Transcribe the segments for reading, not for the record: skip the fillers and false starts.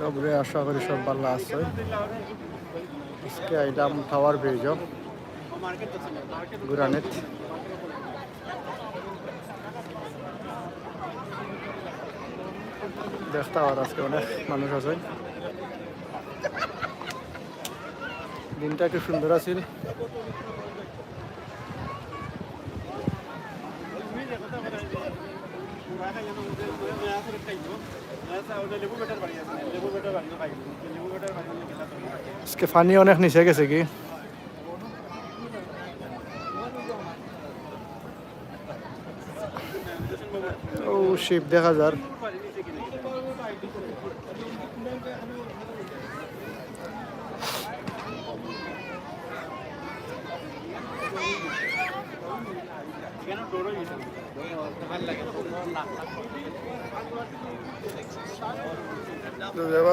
সবরে আশা করি সব ভালো আছে। আজকে আইলাম টাওয়ার ব্রিজ গুরানিত। দেখতে পাওয়ার আজকে অনেক মানুষ আছে। দিনটা কি সুন্দর আছিল। আজকে পানি অনেক নিচে গেছে কি। ও শিপ দেখা যার।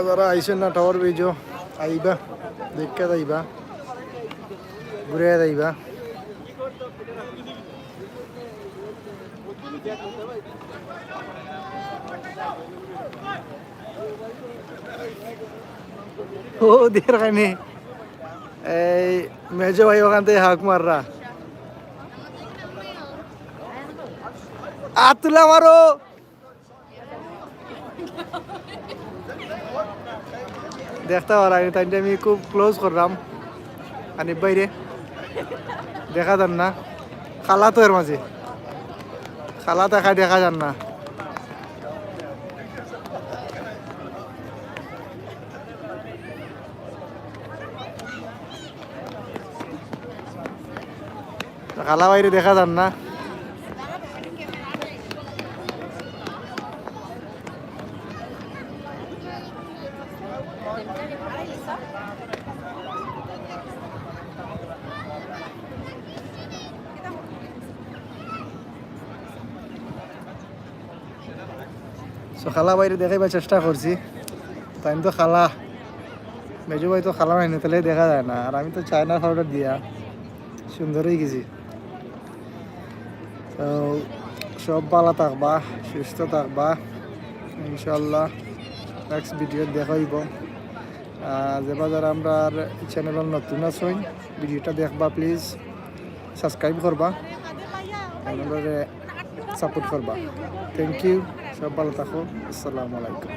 যারা আইসেন না টাওয়ার ব্রিজও আইবা, দেখে যাইবা, ঘুরে যাইবা। ও দের খাইনি এই মেজো ভাই ওখান থেকে হাঁক মাররা তুলা মারো। দেখতে পারা তাই আমি খুব ক্লোজ করলাম। আনিব বাইরে দেখা যান না, খালা তো এর মাঝে খালা দেখা দেখা যান না। খালা বাইরে দেখা যান না। খালা বাইরে দেখাইবার চেষ্টা করছি, তাই তো খালা মেজু ভাই তো খালা হয়নি, তাহলে দেখা যায় না। আর আমি তো চায়নার পাউডার দিয়া সুন্দরই গেছি। তো সব ভালো থাকবা, সুস্থ থাকবা ইনশাল্লাহ। Next video দেখাইব। যেবার যারা আমরা চ্যানেলের নতুন আছেন ভিডিওটা দেখবা, প্লিজ সাবস্ক্রাইব করবা, সাপোর্ট করবা। থ্যাংক ইউ, সব ভালো থাকো। আসসালামু আলাইকুম।